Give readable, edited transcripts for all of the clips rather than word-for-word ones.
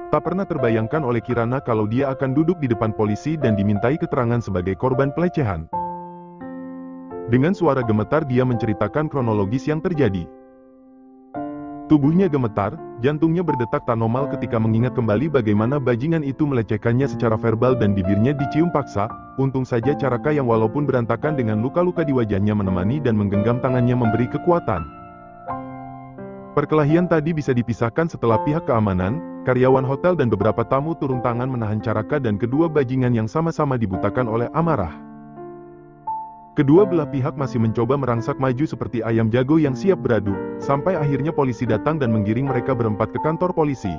Tak pernah terbayangkan oleh Kirana kalau dia akan duduk di depan polisi dan dimintai keterangan sebagai korban pelecehan. Dengan suara gemetar dia menceritakan kronologis yang terjadi. Tubuhnya gemetar, jantungnya berdetak tak normal ketika mengingat kembali bagaimana bajingan itu melecehkannya secara verbal dan bibirnya dicium paksa. Untung saja Caraka yang walaupun berantakan dengan luka-luka di wajahnya menemani dan menggenggam tangannya memberi kekuatan. Perkelahian tadi bisa dipisahkan setelah pihak keamanan, karyawan hotel dan beberapa tamu turun tangan menahan Caraka dan kedua bajingan yang sama-sama dibutakan oleh amarah. Kedua belah pihak masih mencoba merangsak maju seperti ayam jago yang siap beradu, sampai akhirnya polisi datang dan menggiring mereka berempat ke kantor polisi.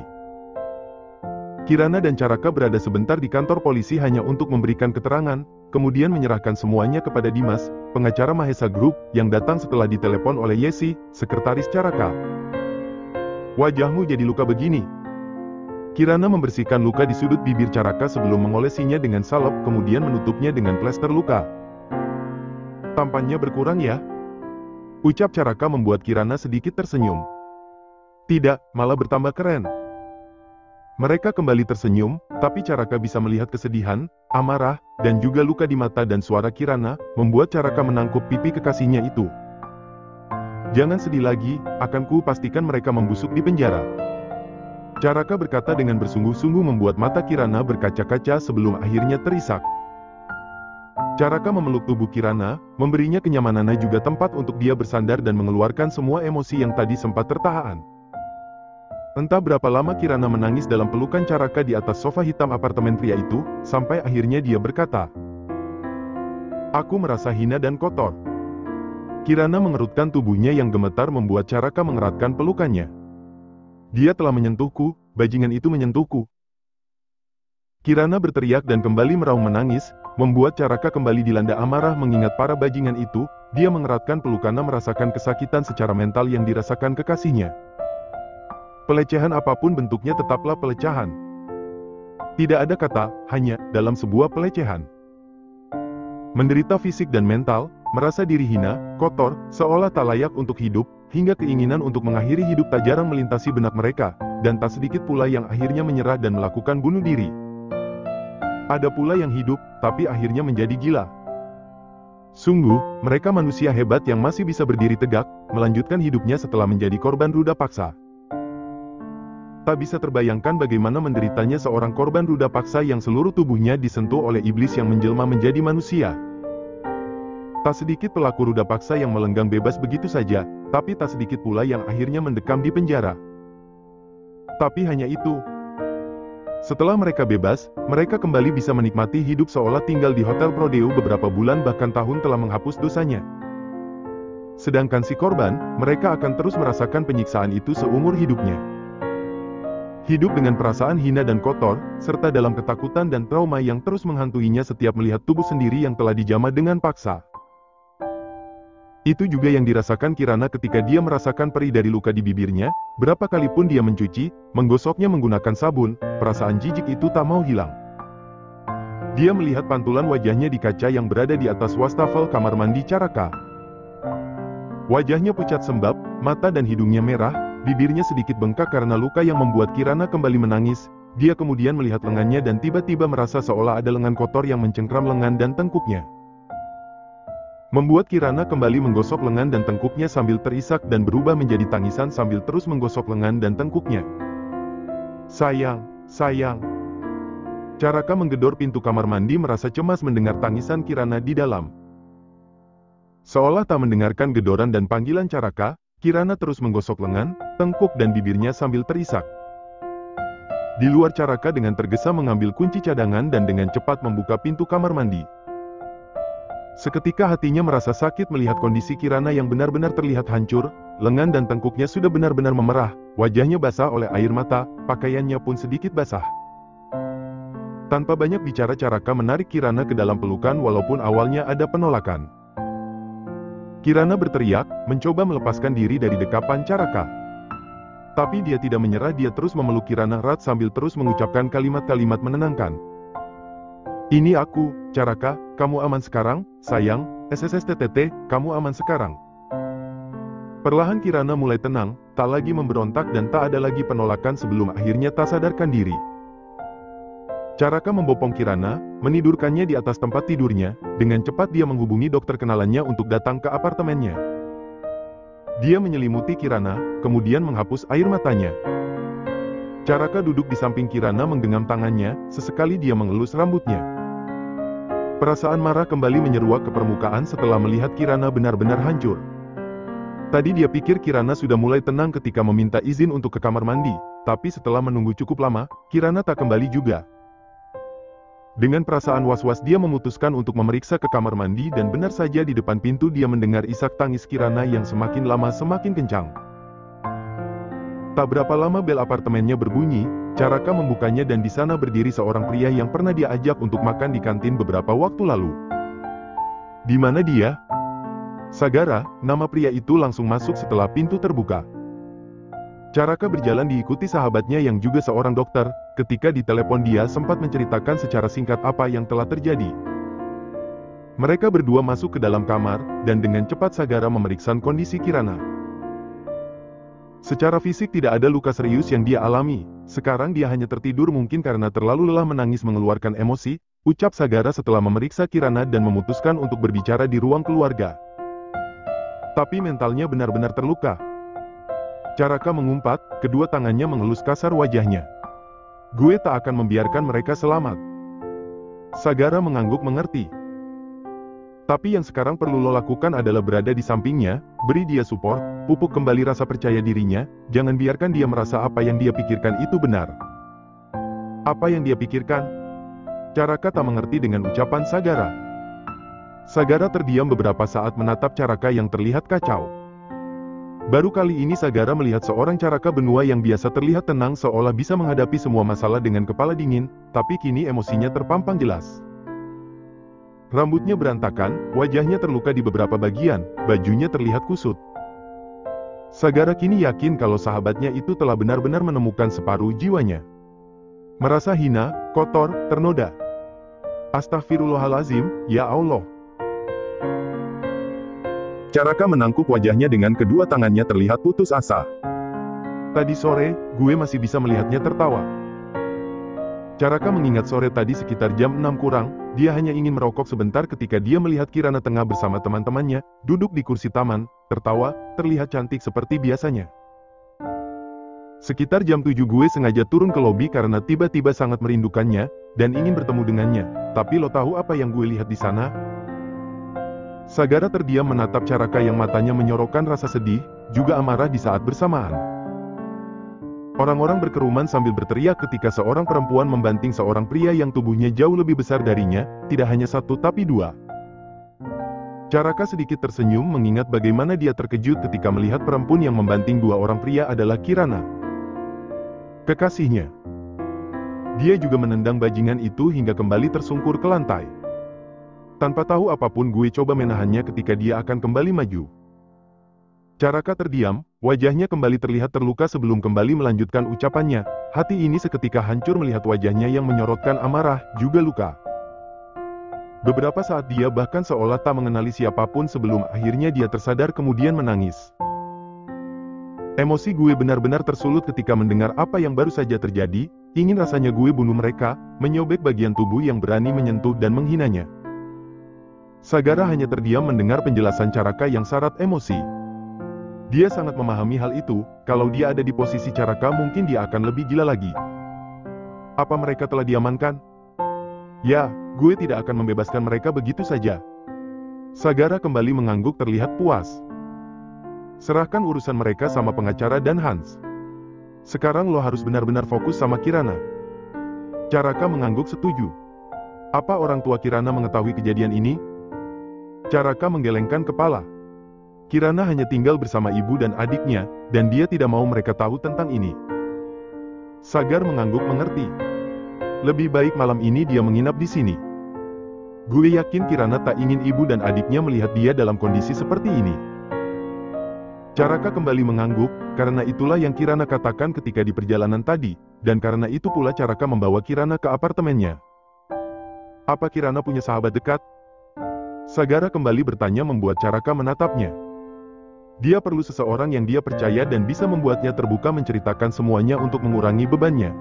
Kirana dan Caraka berada sebentar di kantor polisi hanya untuk memberikan keterangan, kemudian menyerahkan semuanya kepada Dimas, pengacara Mahesa Group, yang datang setelah ditelepon oleh Yesi, sekretaris Caraka. "Wajahmu jadi luka begini." Kirana membersihkan luka di sudut bibir Caraka sebelum mengolesinya dengan salep kemudian menutupnya dengan plester luka. "Tampannya berkurang ya?" ucap Caraka membuat Kirana sedikit tersenyum. "Tidak, malah bertambah keren." Mereka kembali tersenyum, tapi Caraka bisa melihat kesedihan, amarah, dan juga luka di mata dan suara Kirana, membuat Caraka menangkup pipi kekasihnya itu. "Jangan sedih lagi, akan ku pastikan mereka membusuk di penjara." Caraka berkata dengan bersungguh-sungguh membuat mata Kirana berkaca-kaca sebelum akhirnya terisak. Caraka memeluk tubuh Kirana, memberinya kenyamanan juga tempat untuk dia bersandar dan mengeluarkan semua emosi yang tadi sempat tertahan. Entah berapa lama Kirana menangis dalam pelukan Caraka di atas sofa hitam apartemen pria itu, sampai akhirnya dia berkata, "Aku merasa hina dan kotor." Kirana mengerutkan tubuhnya yang gemetar membuat Caraka mengeratkan pelukannya. "Dia telah menyentuhku, bajingan itu menyentuhku." Kirana berteriak dan kembali meraung menangis, membuat Caraka kembali dilanda amarah mengingat para bajingan itu. Dia mengeratkan pelukannya merasakan kesakitan secara mental yang dirasakan kekasihnya. Pelecehan apapun bentuknya tetaplah pelecehan. Tidak ada kata hanya dalam sebuah pelecehan. Menderita fisik dan mental, merasa diri hina, kotor, seolah tak layak untuk hidup, hingga keinginan untuk mengakhiri hidup tak jarang melintasi benak mereka, dan tak sedikit pula yang akhirnya menyerah dan melakukan bunuh diri. Ada pula yang hidup, tapi akhirnya menjadi gila. Sungguh, mereka manusia hebat yang masih bisa berdiri tegak, melanjutkan hidupnya setelah menjadi korban ruda paksa. Tak bisa terbayangkan bagaimana menderitanya seorang korban ruda paksa yang seluruh tubuhnya disentuh oleh iblis yang menjelma menjadi manusia. Tak sedikit pelaku ruda paksa yang melenggang bebas begitu saja, tapi tak sedikit pula yang akhirnya mendekam di penjara. Tapi hanya itu. Setelah mereka bebas, mereka kembali bisa menikmati hidup seolah tinggal di Hotel Prodeo beberapa bulan bahkan tahun telah menghapus dosanya. Sedangkan si korban, mereka akan terus merasakan penyiksaan itu seumur hidupnya. Hidup dengan perasaan hina dan kotor, serta dalam ketakutan dan trauma yang terus menghantuinya setiap melihat tubuh sendiri yang telah dijamah dengan paksa. Itu juga yang dirasakan Kirana ketika dia merasakan perih dari luka di bibirnya. Berapa kali pun dia mencuci, menggosoknya menggunakan sabun, perasaan jijik itu tak mau hilang. Dia melihat pantulan wajahnya di kaca yang berada di atas wastafel kamar mandi Caraka. Wajahnya pucat sembab, mata dan hidungnya merah, bibirnya sedikit bengkak karena luka yang membuat Kirana kembali menangis. Dia kemudian melihat lengannya dan tiba-tiba merasa seolah ada lengan kotor yang mencengkram lengan dan tengkuknya. Membuat Kirana kembali menggosok lengan dan tengkuknya sambil terisak dan berubah menjadi tangisan sambil terus menggosok lengan dan tengkuknya. "Sayang, sayang." Caraka menggedor pintu kamar mandi merasa cemas mendengar tangisan Kirana di dalam. Seolah tak mendengarkan gedoran dan panggilan Caraka, Kirana terus menggosok lengan, tengkuk dan bibirnya sambil terisak. Di luar Caraka dengan tergesa mengambil kunci cadangan dan dengan cepat membuka pintu kamar mandi. Seketika hatinya merasa sakit melihat kondisi Kirana yang benar-benar terlihat hancur, lengan dan tengkuknya sudah benar-benar memerah, wajahnya basah oleh air mata, pakaiannya pun sedikit basah. Tanpa banyak bicara Caraka menarik Kirana ke dalam pelukan walaupun awalnya ada penolakan. Kirana berteriak, mencoba melepaskan diri dari dekapan Caraka. Tapi dia tidak menyerah, dia terus memeluk Kirana erat sambil terus mengucapkan kalimat-kalimat menenangkan. "Ini aku, Caraka, kamu aman sekarang, sayang, SSSTTT, kamu aman sekarang." Perlahan Kirana mulai tenang, tak lagi memberontak dan tak ada lagi penolakan sebelum akhirnya tak sadarkan diri. Caraka membopong Kirana, menidurkannya di atas tempat tidurnya, dengan cepat dia menghubungi dokter kenalannya untuk datang ke apartemennya. Dia menyelimuti Kirana, kemudian menghapus air matanya. Caraka duduk di samping Kirana menggenggam tangannya, sesekali dia mengelus rambutnya. Perasaan marah kembali menyeruak ke permukaan setelah melihat Kirana benar-benar hancur. Tadi dia pikir Kirana sudah mulai tenang ketika meminta izin untuk ke kamar mandi, tapi setelah menunggu cukup lama, Kirana tak kembali juga. Dengan perasaan was-was dia memutuskan untuk memeriksa ke kamar mandi dan benar saja di depan pintu dia mendengar isak tangis Kirana yang semakin lama semakin kencang. Tak berapa lama bel apartemennya berbunyi, Caraka membukanya dan di sana berdiri seorang pria yang pernah dia ajak untuk makan di kantin beberapa waktu lalu. Di mana dia? Sagara, nama pria itu langsung masuk setelah pintu terbuka. Caraka berjalan diikuti sahabatnya yang juga seorang dokter, ketika di telepon dia sempat menceritakan secara singkat apa yang telah terjadi. Mereka berdua masuk ke dalam kamar, dan dengan cepat Sagara memeriksa kondisi Kirana. Secara fisik tidak ada luka serius yang dia alami, sekarang dia hanya tertidur mungkin karena terlalu lelah menangis mengeluarkan emosi, ucap Sagara setelah memeriksa Kirana dan memutuskan untuk berbicara di ruang keluarga. Tapi mentalnya benar-benar terluka. Caraka mengumpat, kedua tangannya mengelus kasar wajahnya. Gue tak akan membiarkan mereka selamat. Sagara mengangguk mengerti. Tapi yang sekarang perlu lo lakukan adalah berada di sampingnya, beri dia support, pupuk kembali rasa percaya dirinya, jangan biarkan dia merasa apa yang dia pikirkan itu benar. Apa yang dia pikirkan? Caraka tak mengerti dengan ucapan Sagara. Sagara terdiam beberapa saat menatap Caraka yang terlihat kacau. Baru kali ini Sagara melihat seorang Caraka benua yang biasa terlihat tenang seolah bisa menghadapi semua masalah dengan kepala dingin, tapi kini emosinya terpampang jelas. Rambutnya berantakan, wajahnya terluka di beberapa bagian, bajunya terlihat kusut. Sagara kini yakin kalau sahabatnya itu telah benar-benar menemukan separuh jiwanya. Merasa hina, kotor, ternoda. Astaghfirullahalazim, ya Allah. Caraka menangkuk wajahnya dengan kedua tangannya terlihat putus asa. Tadi sore, gue masih bisa melihatnya tertawa. Caraka mengingat sore tadi sekitar jam 6 kurang, dia hanya ingin merokok sebentar ketika dia melihat Kirana tengah bersama teman-temannya, duduk di kursi taman, tertawa, terlihat cantik seperti biasanya. Sekitar jam 7 gue sengaja turun ke lobi karena tiba-tiba sangat merindukannya, dan ingin bertemu dengannya, tapi lo tahu apa yang gue lihat di sana? Sagara terdiam menatap Caraka yang matanya menyorokkan rasa sedih, juga amarah di saat bersamaan. Orang-orang berkeruman sambil berteriak ketika seorang perempuan membanting seorang pria yang tubuhnya jauh lebih besar darinya, tidak hanya satu tapi dua. Caraka sedikit tersenyum mengingat bagaimana dia terkejut ketika melihat perempuan yang membanting dua orang pria adalah Kirana, kekasihnya. Dia juga menendang bajingan itu hingga kembali tersungkur ke lantai. Tanpa tahu apapun gue coba menahannya ketika dia akan kembali maju. Caraka terdiam, wajahnya kembali terlihat terluka sebelum kembali melanjutkan ucapannya. Hati ini seketika hancur melihat wajahnya yang menyorotkan amarah, juga luka. Beberapa saat dia bahkan seolah tak mengenali siapapun sebelum akhirnya dia tersadar kemudian menangis. Emosi gue benar-benar tersulut ketika mendengar apa yang baru saja terjadi, ingin rasanya gue bunuh mereka, menyobek bagian tubuh yang berani menyentuh dan menghinanya. Sagara hanya terdiam mendengar penjelasan Caraka yang syarat emosi. Dia sangat memahami hal itu, kalau dia ada di posisi Caraka mungkin dia akan lebih gila lagi. Apa mereka telah diamankan? Ya, gue tidak akan membebaskan mereka begitu saja. Sagara kembali mengangguk terlihat puas. Serahkan urusan mereka sama pengacara dan Hans. Sekarang lo harus benar-benar fokus sama Kirana. Caraka mengangguk setuju. Apa orang tua Kirana mengetahui kejadian ini? Caraka menggelengkan kepala. Kirana hanya tinggal bersama ibu dan adiknya, dan dia tidak mau mereka tahu tentang ini. Sagar mengangguk mengerti. Lebih baik malam ini dia menginap di sini. Gue yakin Kirana tak ingin ibu dan adiknya melihat dia dalam kondisi seperti ini. Caraka kembali mengangguk, karena itulah yang Kirana katakan ketika di perjalanan tadi, dan karena itu pula Caraka membawa Kirana ke apartemennya. Apa Kirana punya sahabat dekat? Sagara kembali bertanya membuat Caraka menatapnya. Dia perlu seseorang yang dia percaya dan bisa membuatnya terbuka menceritakan semuanya untuk mengurangi bebannya.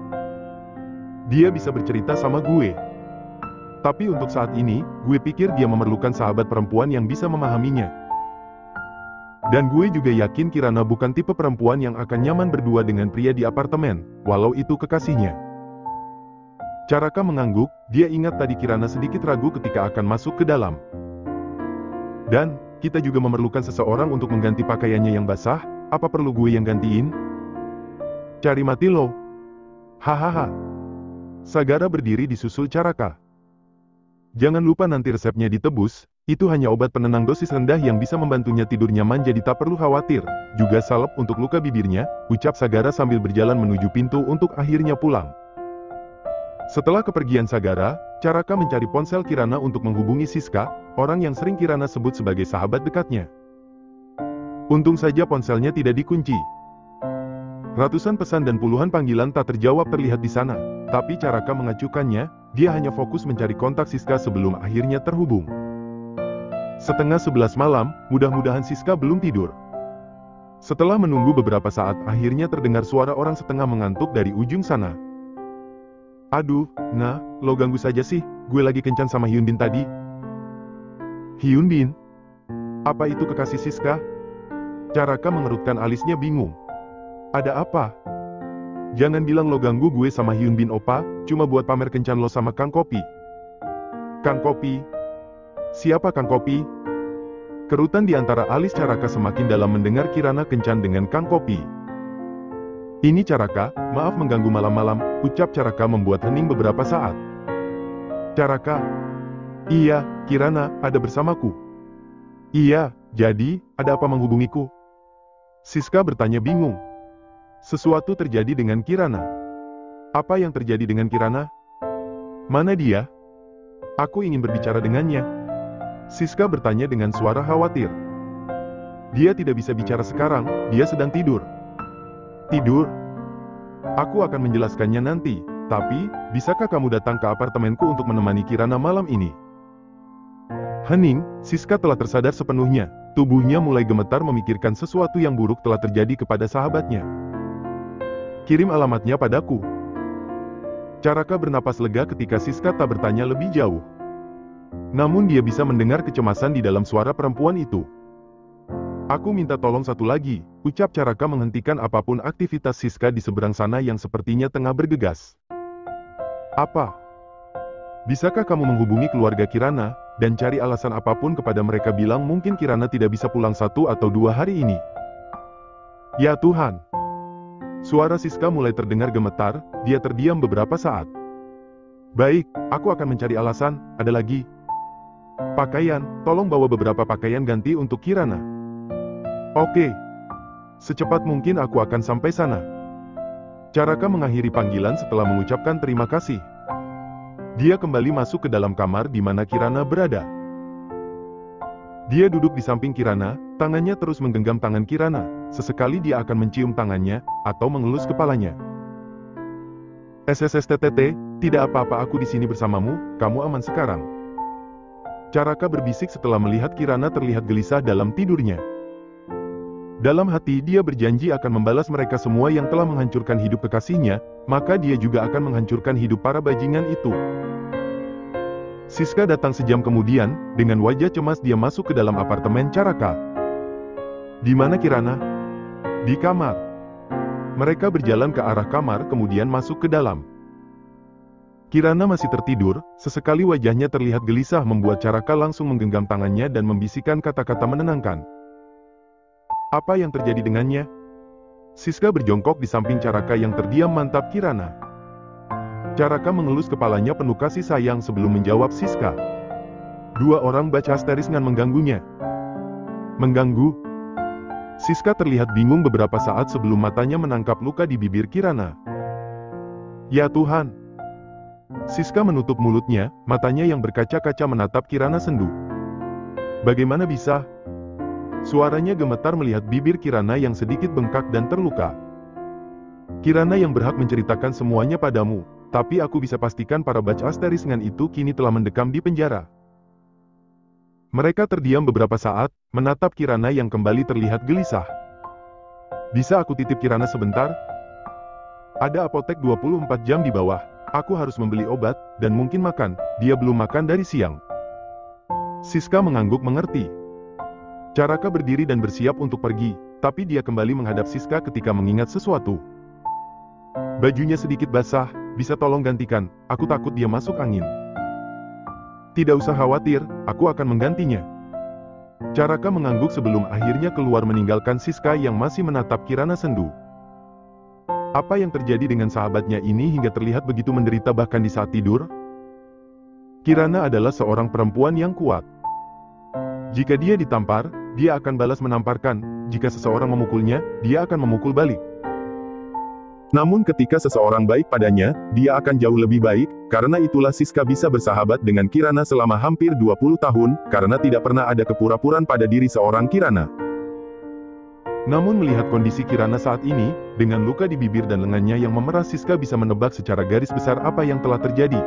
Dia bisa bercerita sama gue. Tapi untuk saat ini, gue pikir dia memerlukan sahabat perempuan yang bisa memahaminya. Dan gue juga yakin Kirana bukan tipe perempuan yang akan nyaman berdua dengan pria di apartemen, walau itu kekasihnya. Caraka mengangguk, dia ingat tadi Kirana sedikit ragu ketika akan masuk ke dalam. Dan, kita juga memerlukan seseorang untuk mengganti pakaiannya yang basah, apa perlu gue yang gantiin? Cari mati lo. Hahaha. Sagara berdiri disusul Caraka. Jangan lupa nanti resepnya ditebus, itu hanya obat penenang dosis rendah yang bisa membantunya tidur nyaman jadi tak perlu khawatir. Juga salep untuk luka bibirnya, ucap Sagara sambil berjalan menuju pintu untuk akhirnya pulang. Setelah kepergian Sagara, Caraka mencari ponsel Kirana untuk menghubungi Siska, orang yang sering Kirana sebut sebagai sahabat dekatnya. Untung saja ponselnya tidak dikunci. Ratusan pesan dan puluhan panggilan tak terjawab terlihat di sana, tapi Caraka mengacukannya, dia hanya fokus mencari kontak Siska sebelum akhirnya terhubung. Setengah 11 malam, mudah-mudahan Siska belum tidur. Setelah menunggu beberapa saat, akhirnya terdengar suara orang setengah mengantuk dari ujung sana. Aduh, nah, lo ganggu saja sih, gue lagi kencan sama Hyun Bin tadi. Hyun Bin? Apa itu kekasih Siska? Caraka mengerutkan alisnya bingung. Ada apa? Jangan bilang lo ganggu gue sama Hyun Bin opa, cuma buat pamer kencan lo sama Kang Kopi. Kang Kopi? Siapa Kang Kopi? Kerutan di antara alis Caraka semakin dalam mendengar Kirana kencan dengan Kang Kopi. Ini Caraka, maaf mengganggu malam-malam, ucap Caraka membuat hening beberapa saat. Caraka? Iya, Kirana, ada bersamaku. Iya, jadi, ada apa menghubungiku? Siska bertanya bingung. Sesuatu terjadi dengan Kirana. Apa yang terjadi dengan Kirana? Mana dia? Aku ingin berbicara dengannya. Siska bertanya dengan suara khawatir. Dia tidak bisa bicara sekarang, dia sedang tidur. Tidur? Aku akan menjelaskannya nanti, tapi, bisakah kamu datang ke apartemenku untuk menemani Kirana malam ini? Hening, Siska telah tersadar sepenuhnya, tubuhnya mulai gemetar memikirkan sesuatu yang buruk telah terjadi kepada sahabatnya. Kirim alamatnya padaku. Caraka bernapas lega ketika Siska tak bertanya lebih jauh. Namun dia bisa mendengar kecemasan di dalam suara perempuan itu. Aku minta tolong satu lagi, ucap Caraka menghentikan apapun aktivitas Siska di seberang sana yang sepertinya tengah bergegas. Apa? Bisakah kamu menghubungi keluarga Kirana, dan cari alasan apapun kepada mereka bilang mungkin Kirana tidak bisa pulang 1 atau 2 hari ini? Ya Tuhan! Suara Siska mulai terdengar gemetar, dia terdiam beberapa saat. Baik, aku akan mencari alasan, ada lagi. Pakaian, tolong bawa beberapa pakaian ganti untuk Kirana. Oke. Secepat mungkin aku akan sampai sana. Caraka mengakhiri panggilan setelah mengucapkan terima kasih. Dia kembali masuk ke dalam kamar di mana Kirana berada. Dia duduk di samping Kirana, tangannya terus menggenggam tangan Kirana. Sesekali dia akan mencium tangannya, atau mengelus kepalanya. SSSTTT, tidak apa-apa aku di sini bersamamu, kamu aman sekarang. Caraka berbisik setelah melihat Kirana terlihat gelisah dalam tidurnya. Dalam hati dia berjanji akan membalas mereka semua yang telah menghancurkan hidup kekasihnya, maka dia juga akan menghancurkan hidup para bajingan itu. Siska datang sejam kemudian, dengan wajah cemas dia masuk ke dalam apartemen Caraka. Di mana Kirana? Di kamar. Mereka berjalan ke arah kamar kemudian masuk ke dalam. Kirana masih tertidur, sesekali wajahnya terlihat gelisah membuat Caraka langsung menggenggam tangannya dan membisikkan kata-kata menenangkan. Apa yang terjadi dengannya? Siska berjongkok di samping Caraka yang terdiam mantap Kirana. Caraka mengelus kepalanya penuh kasih sayang sebelum menjawab Siska. Dua orang baca histeris dengan mengganggunya. Mengganggu? Siska terlihat bingung beberapa saat sebelum matanya menangkap luka di bibir Kirana. Ya Tuhan! Siska menutup mulutnya, matanya yang berkaca-kaca menatap Kirana sendu. Bagaimana bisa? Suaranya gemetar melihat bibir Kirana yang sedikit bengkak dan terluka. Kirana yang berhak menceritakan semuanya padamu, tapi aku bisa pastikan para baca histeris itu kini telah mendekam di penjara. Mereka terdiam beberapa saat, menatap Kirana yang kembali terlihat gelisah. Bisa aku titip Kirana sebentar? Ada apotek 24 jam di bawah. Aku harus membeli obat, dan mungkin makan. Dia belum makan dari siang. Siska mengangguk mengerti. Caraka berdiri dan bersiap untuk pergi, tapi dia kembali menghadap Siska ketika mengingat sesuatu. Bajunya sedikit basah, bisa tolong gantikan, aku takut dia masuk angin. Tidak usah khawatir, aku akan menggantinya. Caraka mengangguk sebelum akhirnya keluar meninggalkan Siska yang masih menatap Kirana sendu. Apa yang terjadi dengan sahabatnya ini hingga terlihat begitu menderita bahkan di saat tidur? Kirana adalah seorang perempuan yang kuat. Jika dia ditampar, dia akan balas menamparkan. Jika seseorang memukulnya, dia akan memukul balik. Namun ketika seseorang baik padanya, dia akan jauh lebih baik, karena itulah Siska bisa bersahabat dengan Kirana selama hampir 20 tahun, karena tidak pernah ada kepura-puraan pada diri seorang Kirana. Namun melihat kondisi Kirana saat ini, dengan luka di bibir dan lengannya yang memerah, Siska bisa menebak secara garis besar apa yang telah terjadi.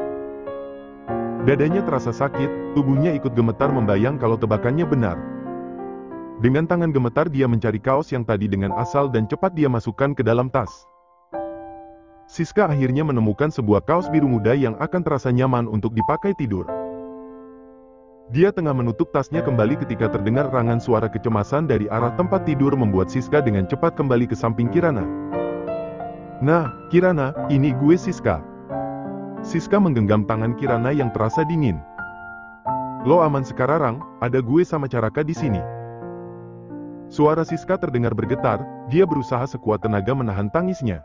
Dadanya terasa sakit, tubuhnya ikut gemetar membayang kalau tebakannya benar. Dengan tangan gemetar dia mencari kaos yang tadi dengan asal dan cepat dia masukkan ke dalam tas. Siska akhirnya menemukan sebuah kaos biru muda yang akan terasa nyaman untuk dipakai tidur. Dia tengah menutup tasnya kembali ketika terdengar erangan suara kecemasan dari arah tempat tidur membuat Siska dengan cepat kembali ke samping Kirana. Nah, Kirana, ini gue Siska. Siska menggenggam tangan Kirana yang terasa dingin. Lo aman sekarang, ada gue sama Caraka di sini. Suara Siska terdengar bergetar, dia berusaha sekuat tenaga menahan tangisnya.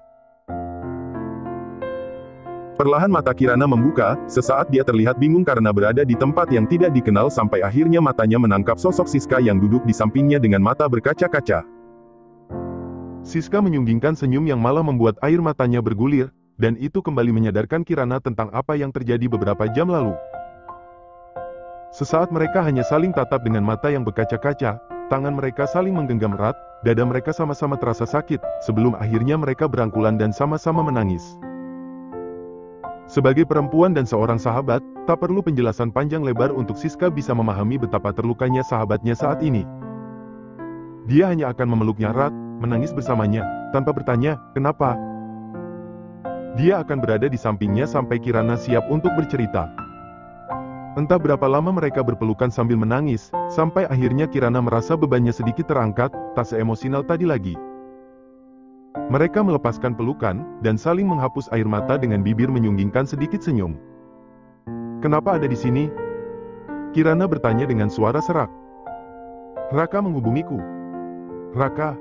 Perlahan mata Kirana membuka, sesaat dia terlihat bingung karena berada di tempat yang tidak dikenal sampai akhirnya matanya menangkap sosok Siska yang duduk di sampingnya dengan mata berkaca-kaca. Siska menyunggingkan senyum yang malah membuat air matanya bergulir, dan itu kembali menyadarkan Kirana tentang apa yang terjadi beberapa jam lalu. Sesaat mereka hanya saling tatap dengan mata yang berkaca-kaca, tangan mereka saling menggenggam erat, dada mereka sama-sama terasa sakit, sebelum akhirnya mereka berangkulan dan sama-sama menangis. Sebagai perempuan dan seorang sahabat, tak perlu penjelasan panjang lebar untuk Siska bisa memahami betapa terlukanya sahabatnya saat ini. Dia hanya akan memeluknya erat, menangis bersamanya, tanpa bertanya, kenapa? Dia akan berada di sampingnya sampai Kirana siap untuk bercerita. Entah berapa lama mereka berpelukan sambil menangis, sampai akhirnya Kirana merasa bebannya sedikit terangkat, tak seemosional tadi lagi. Mereka melepaskan pelukan, dan saling menghapus air mata dengan bibir menyunggingkan sedikit senyum. Kenapa ada di sini? Kirana bertanya dengan suara serak. Raka menghubungiku. Raka?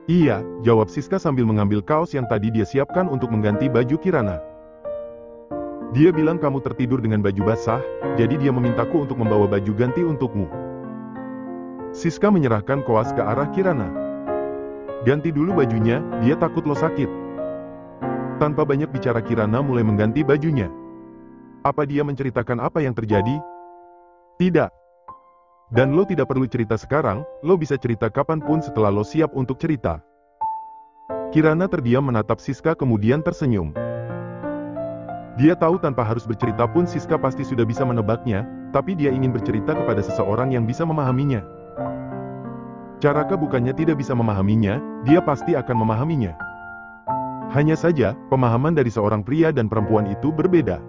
Iya, jawab Siska sambil mengambil kaos yang tadi dia siapkan untuk mengganti baju Kirana. Dia bilang kamu tertidur dengan baju basah, jadi dia memintaku untuk membawa baju ganti untukmu. Siska menyerahkan koas ke arah Kirana. Ganti dulu bajunya, dia takut lo sakit. Tanpa banyak bicara Kirana mulai mengganti bajunya. Apa dia menceritakan apa yang terjadi? Tidak. Dan lo tidak perlu cerita sekarang, lo bisa cerita kapanpun setelah lo siap untuk cerita. Kirana terdiam menatap Siska kemudian tersenyum. Dia tahu tanpa harus bercerita pun Siska pasti sudah bisa menebaknya, tapi dia ingin bercerita kepada seseorang yang bisa memahaminya. Caraka bukannya tidak bisa memahaminya, dia pasti akan memahaminya. Hanya saja, pemahaman dari seorang pria dan perempuan itu berbeda.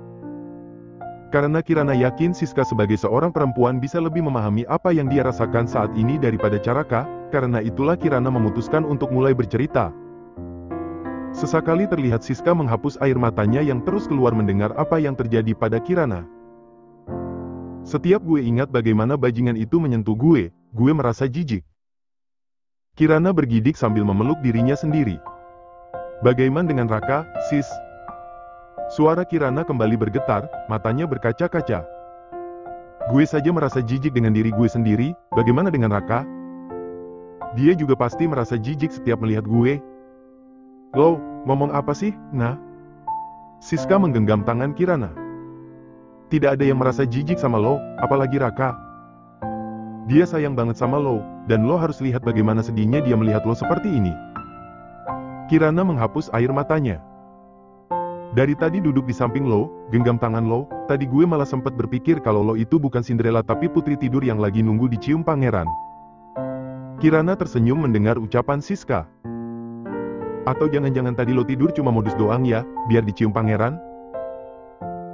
Karena Kirana yakin Siska sebagai seorang perempuan bisa lebih memahami apa yang dia rasakan saat ini daripada Caraka, karena itulah Kirana memutuskan untuk mulai bercerita. Sesekali terlihat Siska menghapus air matanya yang terus keluar mendengar apa yang terjadi pada Kirana. Setiap gue ingat bagaimana bajingan itu menyentuh gue merasa jijik. Kirana bergidik sambil memeluk dirinya sendiri. Bagaimana dengan Raka, sis? Suara Kirana kembali bergetar, matanya berkaca-kaca. Gue saja merasa jijik dengan diri gue sendiri, bagaimana dengan Raka? Dia juga pasti merasa jijik setiap melihat gue. Lo, ngomong apa sih, nah? Siska menggenggam tangan Kirana. Tidak ada yang merasa jijik sama lo, apalagi Raka. Dia sayang banget sama lo, dan lo harus lihat bagaimana sedihnya dia melihat lo seperti ini. Kirana menghapus air matanya. Dari tadi duduk di samping lo, genggam tangan lo, tadi gue malah sempat berpikir kalau lo itu bukan Cinderella tapi putri tidur yang lagi nunggu dicium pangeran. Kirana tersenyum mendengar ucapan Siska. Atau jangan-jangan tadi lo tidur cuma modus doang ya, biar dicium pangeran?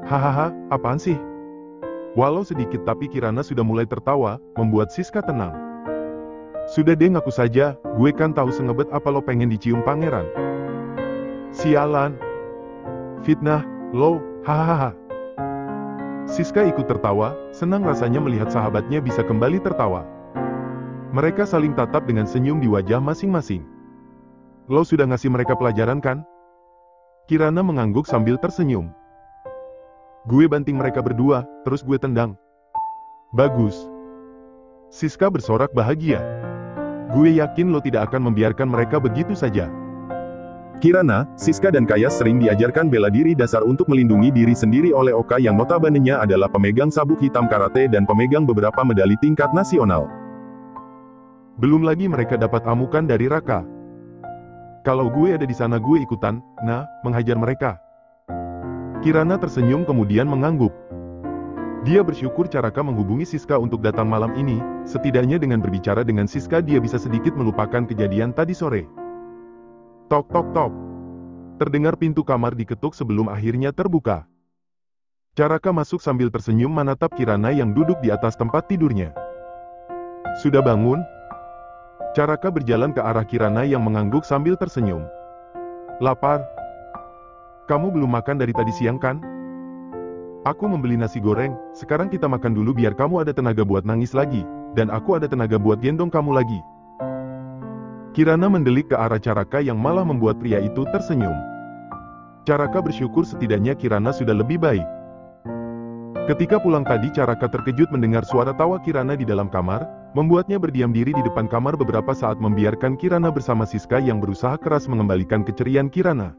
Hahaha, apaan sih? Walau sedikit tapi Kirana sudah mulai tertawa, membuat Siska tenang. Sudah deh ngaku saja, gue kan tahu sengebet apa lo pengen dicium pangeran. Sialan. Fitnah, lo, hahaha. Siska ikut tertawa, senang rasanya melihat sahabatnya bisa kembali tertawa. Mereka saling tatap dengan senyum di wajah masing-masing. Lo sudah ngasih mereka pelajaran kan? Kirana mengangguk sambil tersenyum. Gue banting mereka berdua, terus gue tendang. Bagus. Siska bersorak bahagia. Gue yakin lo tidak akan membiarkan mereka begitu saja. Kirana, Siska dan Kayas sering diajarkan bela diri dasar untuk melindungi diri sendiri oleh Oka yang notabene-nya adalah pemegang sabuk hitam karate dan pemegang beberapa medali tingkat nasional. Belum lagi mereka dapat amukan dari Raka. Kalau gue ada di sana gue ikutan, menghajar mereka. Kirana tersenyum kemudian mengangguk. Dia bersyukur Caraka menghubungi Siska untuk datang malam ini, setidaknya dengan berbicara dengan Siska dia bisa sedikit melupakan kejadian tadi sore. Tok tok tok. Terdengar pintu kamar diketuk sebelum akhirnya terbuka. Caraka masuk sambil tersenyum menatap Kirana yang duduk di atas tempat tidurnya. Sudah bangun? Caraka berjalan ke arah Kirana yang mengangguk sambil tersenyum. Lapar? Kamu belum makan dari tadi siang kan? Aku membeli nasi goreng, sekarang kita makan dulu biar kamu ada tenaga buat nangis lagi, dan aku ada tenaga buat gendong kamu lagi. Kirana mendelik ke arah Caraka yang malah membuat pria itu tersenyum. Caraka bersyukur setidaknya Kirana sudah lebih baik. Ketika pulang tadi Caraka terkejut mendengar suara tawa Kirana di dalam kamar, membuatnya berdiam diri di depan kamar beberapa saat membiarkan Kirana bersama Siska yang berusaha keras mengembalikan keceriaan Kirana.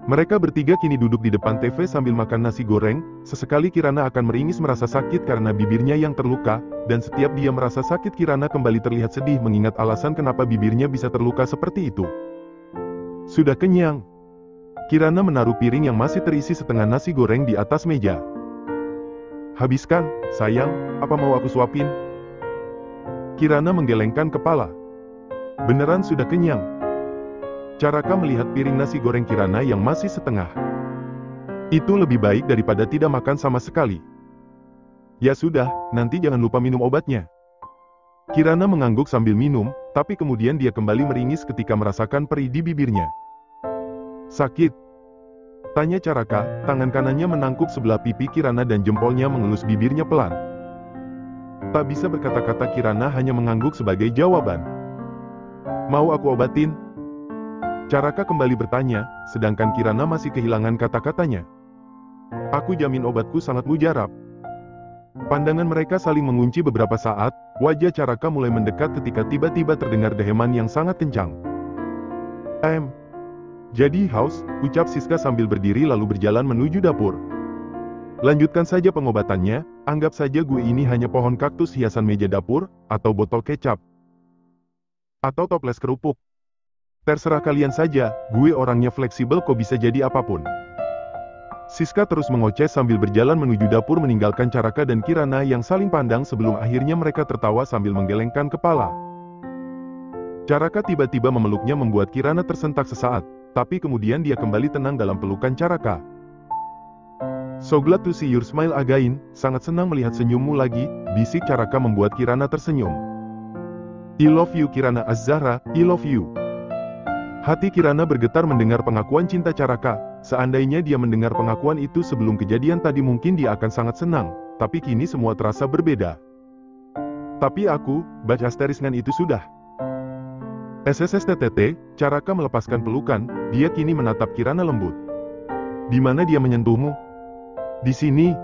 Mereka bertiga kini duduk di depan TV sambil makan nasi goreng, sesekali Kirana akan meringis merasa sakit karena bibirnya yang terluka, dan setiap dia merasa sakit Kirana kembali terlihat sedih mengingat alasan kenapa bibirnya bisa terluka seperti itu. Sudah kenyang. Kirana menaruh piring yang masih terisi setengah nasi goreng di atas meja. Habiskan, sayang, apa mau aku suapin? Kirana menggelengkan kepala. Beneran sudah kenyang. Caraka melihat piring nasi goreng Kirana yang masih setengah. Itu lebih baik daripada tidak makan sama sekali. Ya sudah, nanti jangan lupa minum obatnya. Kirana mengangguk sambil minum, tapi kemudian dia kembali meringis ketika merasakan perih di bibirnya. Sakit? Tanya Caraka, tangan kanannya menangkup sebelah pipi Kirana dan jempolnya mengelus bibirnya pelan. Tak bisa berkata-kata Kirana hanya mengangguk sebagai jawaban. Mau aku obatin? Caraka kembali bertanya, sedangkan Kirana masih kehilangan kata-katanya. Aku jamin obatku sangat mujarab. Pandangan mereka saling mengunci beberapa saat, wajah Caraka mulai mendekat ketika tiba-tiba terdengar deheman yang sangat kencang. Jadi haus, ucap Siska sambil berdiri lalu berjalan menuju dapur. Lanjutkan saja pengobatannya, anggap saja gue ini hanya pohon kaktus hiasan meja dapur, atau botol kecap. Atau toples kerupuk. Terserah kalian saja, gue orangnya fleksibel kok bisa jadi apapun. Siska terus mengoceh sambil berjalan menuju dapur meninggalkan Caraka dan Kirana yang saling pandang sebelum akhirnya mereka tertawa sambil menggelengkan kepala. Caraka tiba-tiba memeluknya membuat Kirana tersentak sesaat, tapi kemudian dia kembali tenang dalam pelukan Caraka. So glad to see your smile again, sangat senang melihat senyummu lagi, bisik Caraka membuat Kirana tersenyum. I love you Kirana Az-Zahra, I love you. Hati Kirana bergetar mendengar pengakuan cinta Caraka, seandainya dia mendengar pengakuan itu sebelum kejadian tadi mungkin dia akan sangat senang, tapi kini semua terasa berbeda. Tapi aku, baca asteriskan itu sudah. SSSTTT, Caraka melepaskan pelukan, dia kini menatap Kirana lembut. Di mana dia menyentuhmu? Di sini.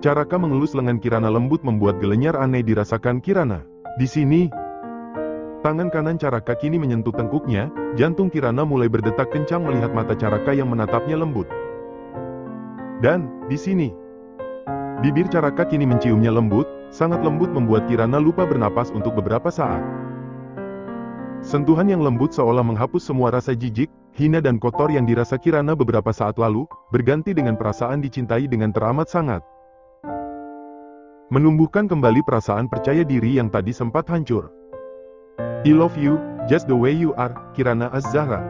Caraka mengelus lengan Kirana lembut membuat gelenyar aneh dirasakan Kirana. Di sini. Tangan kanan Caraka kini menyentuh tengkuknya, jantung Kirana mulai berdetak kencang melihat mata Caraka yang menatapnya lembut. Dan, di sini. Bibir Caraka kini menciumnya lembut, sangat lembut membuat Kirana lupa bernapas untuk beberapa saat. Sentuhan yang lembut seolah menghapus semua rasa jijik, hina dan kotor yang dirasa Kirana beberapa saat lalu, berganti dengan perasaan dicintai dengan teramat sangat. Menumbuhkan kembali perasaan percaya diri yang tadi sempat hancur. I love you, just the way you are, Kirana Az-Zahra.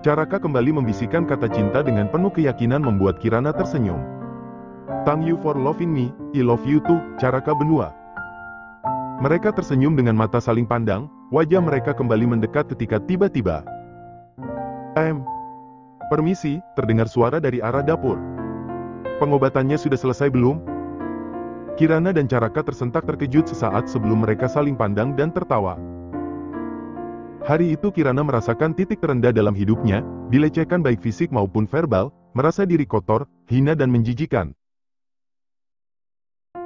Caraka kembali membisikkan kata cinta dengan penuh keyakinan membuat Kirana tersenyum. Thank you for loving me, I love you too, Caraka Benua. Mereka tersenyum dengan mata saling pandang, wajah mereka kembali mendekat ketika tiba-tiba. Permisi, terdengar suara dari arah dapur. Pengobatannya sudah selesai belum? Kirana dan Caraka tersentak terkejut sesaat sebelum mereka saling pandang dan tertawa. Hari itu Kirana merasakan titik terendah dalam hidupnya, dilecehkan baik fisik maupun verbal, merasa diri kotor, hina dan menjijikan.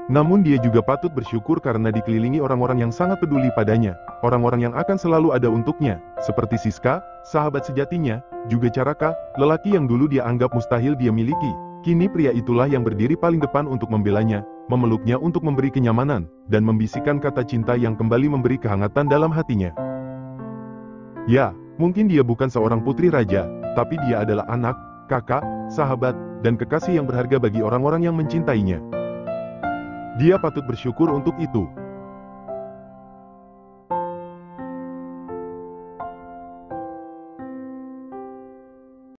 Namun dia juga patut bersyukur karena dikelilingi orang-orang yang sangat peduli padanya, orang-orang yang akan selalu ada untuknya, seperti Siska, sahabat sejatinya, juga Caraka, lelaki yang dulu dia anggap mustahil dia miliki. Kini pria itulah yang berdiri paling depan untuk membelanya, memeluknya untuk memberi kenyamanan, dan membisikkan kata cinta yang kembali memberi kehangatan dalam hatinya. Ya, mungkin dia bukan seorang putri raja, tapi dia adalah anak, kakak, sahabat, dan kekasih yang berharga bagi orang-orang yang mencintainya. Dia patut bersyukur untuk itu.